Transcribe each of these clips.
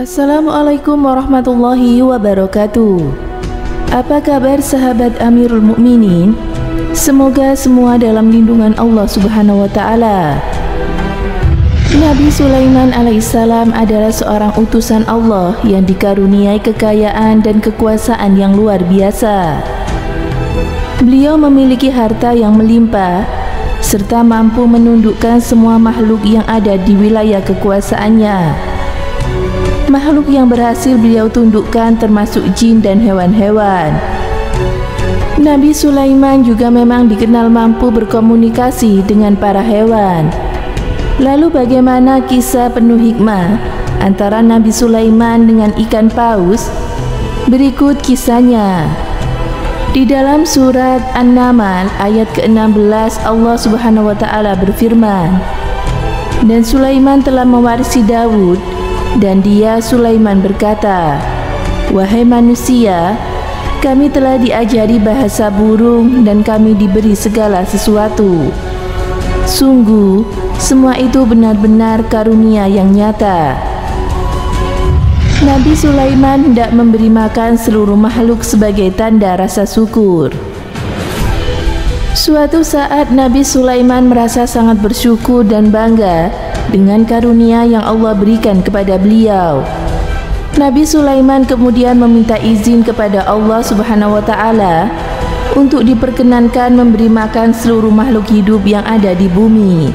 Assalamualaikum warahmatullahi wabarakatuh. Apa kabar sahabat Amirul Mukminin? Semoga semua dalam lindungan Allah Subhanahu wa taala. Nabi Sulaiman alaihissalam adalah seorang utusan Allah yang dikaruniai kekayaan dan kekuasaan yang luar biasa. Beliau memiliki harta yang melimpah serta mampu menundukkan semua makhluk yang ada di wilayah kekuasaannya. Makhluk yang berhasil beliau tundukkan termasuk jin dan hewan-hewan. Nabi Sulaiman juga memang dikenal mampu berkomunikasi dengan para hewan. Lalu bagaimana kisah penuh hikmah antara Nabi Sulaiman dengan ikan paus? Berikut kisahnya. Di dalam surat An-Naml ayat ke-16 Allah Subhanahu wa taala berfirman, "Dan Sulaiman telah mewarisi Daud, dan dia Sulaiman berkata, wahai manusia, kami telah diajari bahasa burung dan kami diberi segala sesuatu. Sungguh, semua itu benar-benar karunia yang nyata." Nabi Sulaiman hendak memberi makan seluruh makhluk sebagai tanda rasa syukur. Suatu saat Nabi Sulaiman merasa sangat bersyukur dan bangga dengan karunia yang Allah berikan kepada beliau. Nabi Sulaiman kemudian meminta izin kepada Allah Subhanahu wa taala untuk diperkenankan memberi makan seluruh makhluk hidup yang ada di bumi.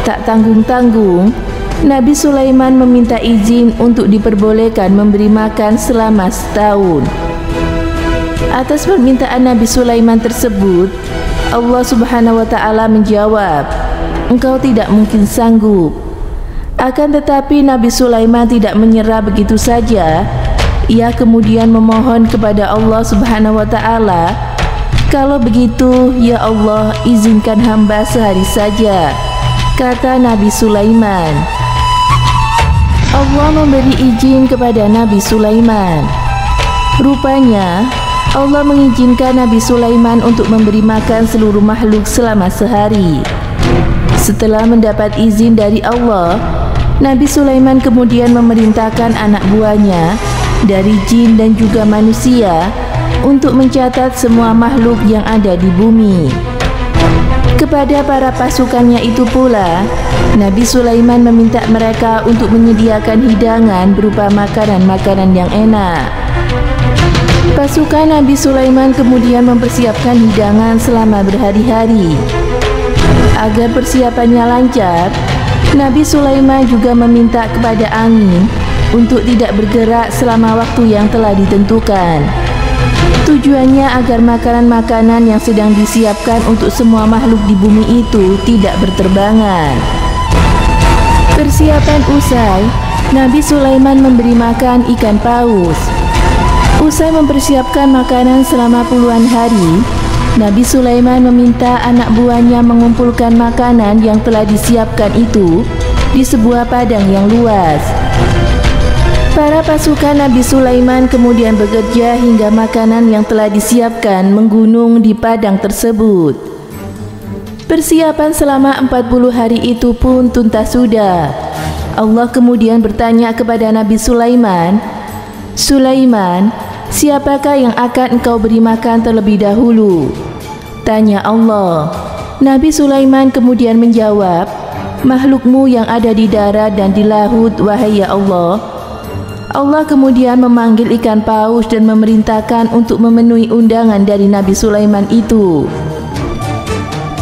Tak tanggung-tanggung, Nabi Sulaiman meminta izin untuk diperbolehkan memberi makan selama setahun. Atas permintaan Nabi Sulaiman tersebut, Allah Subhanahu wa taala menjawab, "Engkau tidak mungkin sanggup." Akan tetapi Nabi Sulaiman tidak menyerah begitu saja. Ia kemudian memohon kepada Allah Subhanahu wa taala, "Kalau begitu, ya Allah, izinkan hamba sehari saja." Kata Nabi Sulaiman. Allah memberi izin kepada Nabi Sulaiman. Rupanya Allah mengizinkan Nabi Sulaiman untuk memberi makan seluruh makhluk selama sehari. Setelah mendapat izin dari Allah, Nabi Sulaiman kemudian memerintahkan anak buahnya dari jin dan juga manusia untuk mencatat semua makhluk yang ada di bumi. Kepada para pasukannya itu pula, Nabi Sulaiman meminta mereka untuk menyediakan hidangan berupa makanan-makanan yang enak. Pasukan Nabi Sulaiman kemudian mempersiapkan hidangan selama berhari-hari. Agar persiapannya lancar, Nabi Sulaiman juga meminta kepada angin untuk tidak bergerak selama waktu yang telah ditentukan. Tujuannya agar makanan-makanan yang sedang disiapkan untuk semua makhluk di bumi itu tidak berterbangan. Persiapan usai, Nabi Sulaiman memberi makan ikan paus. Usai mempersiapkan makanan selama puluhan hari, Nabi Sulaiman meminta anak buahnya mengumpulkan makanan yang telah disiapkan itu di sebuah padang yang luas. Para pasukan Nabi Sulaiman kemudian bekerja hingga makanan yang telah disiapkan menggunung di padang tersebut. Persiapan selama 40 hari itu pun tuntas sudah. Allah kemudian bertanya kepada Nabi Sulaiman, "Sulaiman, siapakah yang akan engkau beri makan terlebih dahulu?" Tanya Allah. Nabi Sulaiman kemudian menjawab, "Makhlukmu yang ada di darat dan di laut, wahai ya Allah." Allah kemudian memanggil ikan paus dan memerintahkan untuk memenuhi undangan dari Nabi Sulaiman itu.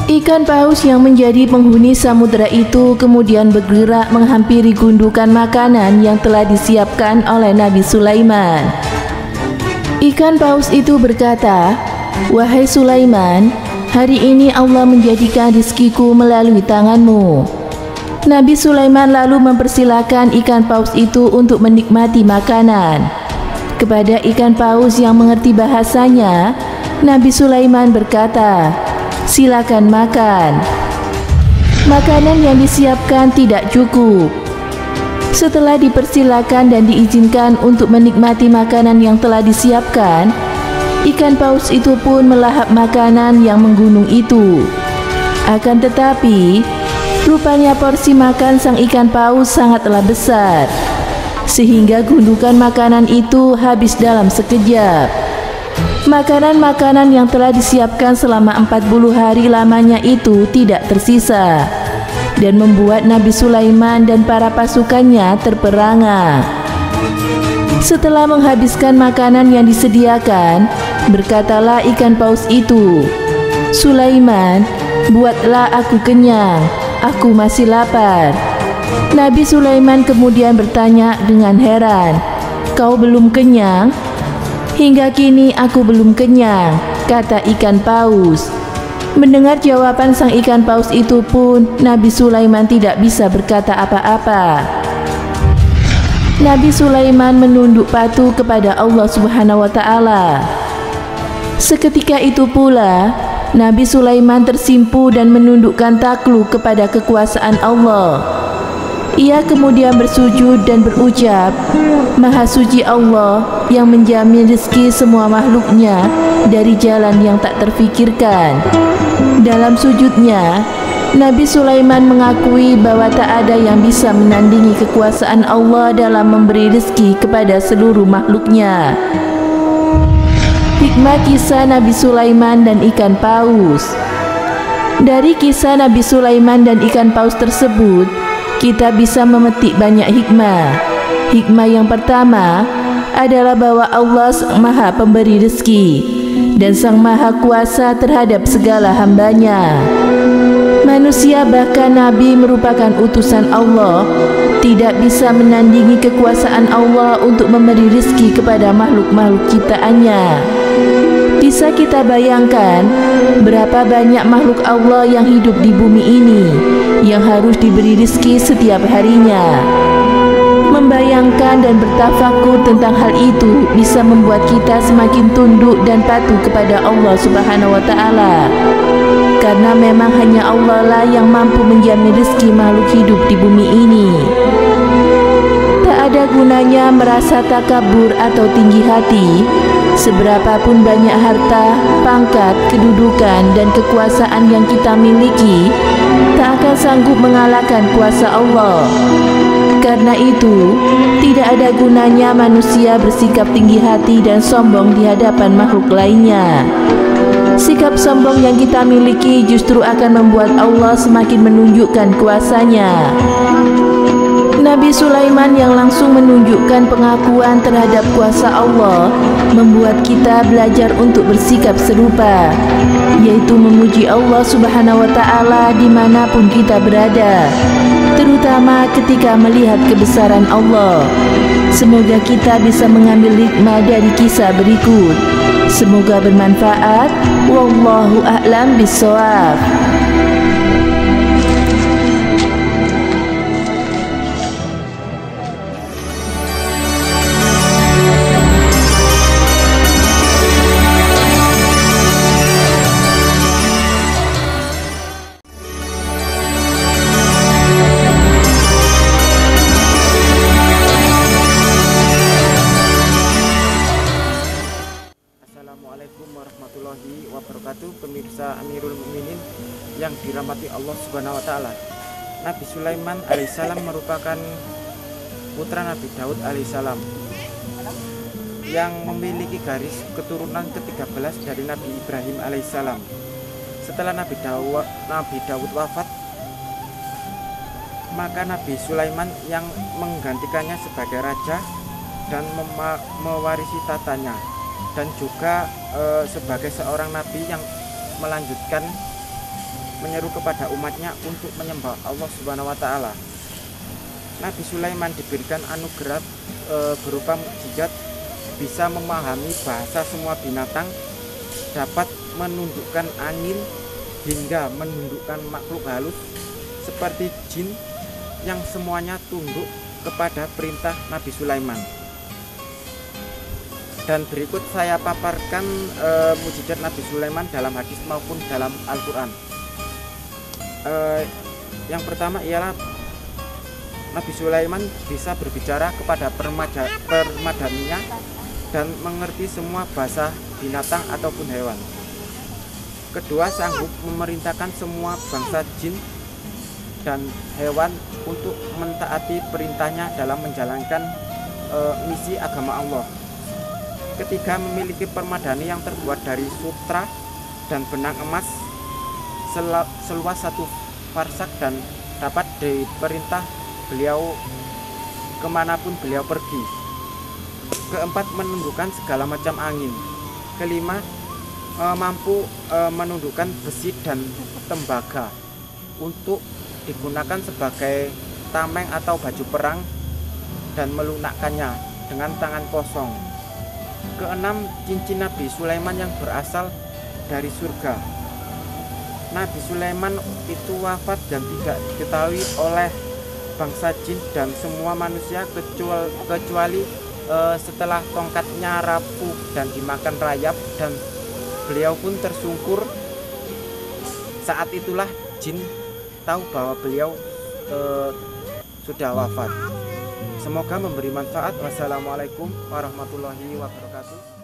Ikan paus yang menjadi penghuni samudera itu kemudian bergerak menghampiri gundukan makanan yang telah disiapkan oleh Nabi Sulaiman. Ikan paus itu berkata, "Wahai Sulaiman, hari ini Allah menjadikan rizkiku melalui tanganmu." Nabi Sulaiman lalu mempersilahkan ikan paus itu untuk menikmati makanan. Kepada ikan paus yang mengerti bahasanya, Nabi Sulaiman berkata, "Silakan makan." Makanan yang disiapkan tidak cukup. Setelah dipersilakan dan diizinkan untuk menikmati makanan yang telah disiapkan, ikan paus itu pun melahap makanan yang menggunung itu. Akan tetapi, rupanya porsi makan sang ikan paus sangatlah besar. sehingga gundukan makanan itu habis dalam sekejap. Makanan-makanan yang telah disiapkan selama 40 hari lamanya itu tidak tersisa, dan membuat Nabi Sulaiman dan para pasukannya terperangah. Setelah menghabiskan makanan yang disediakan, berkatalah ikan paus itu, "Sulaiman, buatlah aku kenyang, aku masih lapar." Nabi Sulaiman kemudian bertanya dengan heran, "Kau belum kenyang?" "Hingga kini aku belum kenyang," kata ikan paus. Mendengar jawaban sang ikan paus itu pun, Nabi Sulaiman tidak bisa berkata apa-apa. Nabi Sulaiman menunduk patuh kepada Allah Subhanahu wa Ta'ala. Seketika itu pula, Nabi Sulaiman tersimpu dan menundukkan takluk kepada kekuasaan Allah. Ia kemudian bersujud dan berucap, "Maha suci Allah yang menjamin rezeki semua makhluknya dari jalan yang tak terfikirkan." Dalam sujudnya, Nabi Sulaiman mengakui bahwa tak ada yang bisa menandingi kekuasaan Allah dalam memberi rezeki kepada seluruh makhluknya. Hikmah kisah Nabi Sulaiman dan ikan paus. Dari kisah Nabi Sulaiman dan ikan paus tersebut, kita bisa memetik banyak hikmah. Hikmah yang pertama adalah bahwa Allah Sang Maha Pemberi rezeki dan Sang Maha Kuasa terhadap segala hambanya. Manusia, bahkan Nabi merupakan utusan Allah, tidak bisa menandingi kekuasaan Allah untuk memberi rezeki kepada makhluk-makhluk ciptaannya. Bisa kita bayangkan berapa banyak makhluk Allah yang hidup di bumi ini yang harus diberi rezeki setiap harinya. Membayangkan dan bertafakur tentang hal itu bisa membuat kita semakin tunduk dan patuh kepada Allah Subhanahu wa Ta'ala. Karena memang hanya Allah lah yang mampu menjamin rezeki makhluk hidup di bumi ini. Tak ada gunanya merasa takabur atau tinggi hati. Seberapapun banyak harta, pangkat, kedudukan, dan kekuasaan yang kita miliki, tak akan sanggup mengalahkan kuasa Allah. Karena itu, tidak ada gunanya manusia bersikap tinggi hati dan sombong di hadapan makhluk lainnya. Sikap sombong yang kita miliki justru akan membuat Allah semakin menunjukkan kuasanya. Nabi Sulaiman yang langsung menunjukkan pengakuan terhadap kuasa Allah membuat kita belajar untuk bersikap serupa, yaitu memuji Allah Subhanahu wa Ta'ala dimanapun kita berada, terutama ketika melihat kebesaran Allah. Semoga kita bisa mengambil hikmah dari kisah berikut. Semoga bermanfaat. Wallahu a'lam bishawab. Assalamualaikum warahmatullahi wabarakatuh. Pemirsa Amirul Mukminin yang dirahmati Allah Subhanahu wa Ta'ala. Nabi Sulaiman alaihissalam merupakan putra Nabi Daud alaihissalam yang memiliki garis keturunan ke-13 dari Nabi Ibrahim alaihissalam. Setelah Nabi Daud wafat, maka Nabi Sulaiman yang menggantikannya sebagai raja dan mewarisi tatanya, dan juga sebagai seorang nabi yang melanjutkan menyeru kepada umatnya untuk menyembah Allah Subhanahu wa Ta'ala. Nabi Sulaiman diberikan anugerah berupa mukjizat, bisa memahami bahasa semua binatang, dapat menundukkan angin hingga menundukkan makhluk halus seperti jin yang semuanya tunduk kepada perintah Nabi Sulaiman. Dan berikut saya paparkan mukjizat Nabi Sulaiman dalam hadis maupun dalam Al-Quran. Yang pertama ialah Nabi Sulaiman bisa berbicara kepada permadaninya dan mengerti semua bahasa binatang ataupun hewan. Kedua, sanggup memerintahkan semua bangsa jin dan hewan untuk mentaati perintahnya dalam menjalankan misi agama Allah. Ketiga, memiliki permadani yang terbuat dari sutra dan benang emas seluas 1 farsak dan dapat diperintah beliau kemanapun beliau pergi. Keempat, menundukkan segala macam angin. Kelima, mampu menundukkan besi dan tembaga untuk digunakan sebagai tameng atau baju perang dan melunakkannya dengan tangan kosong. Keenam, cincin Nabi Sulaiman yang berasal dari surga. Nabi Sulaiman itu wafat dan tidak diketahui oleh bangsa jin dan semua manusia kecuali setelah tongkatnya rapuh dan dimakan rayap dan beliau pun tersungkur. Saat itulah jin tahu bahwa beliau sudah wafat. Semoga memberi manfaat. Wassalamualaikum warahmatullahi wabarakatuh.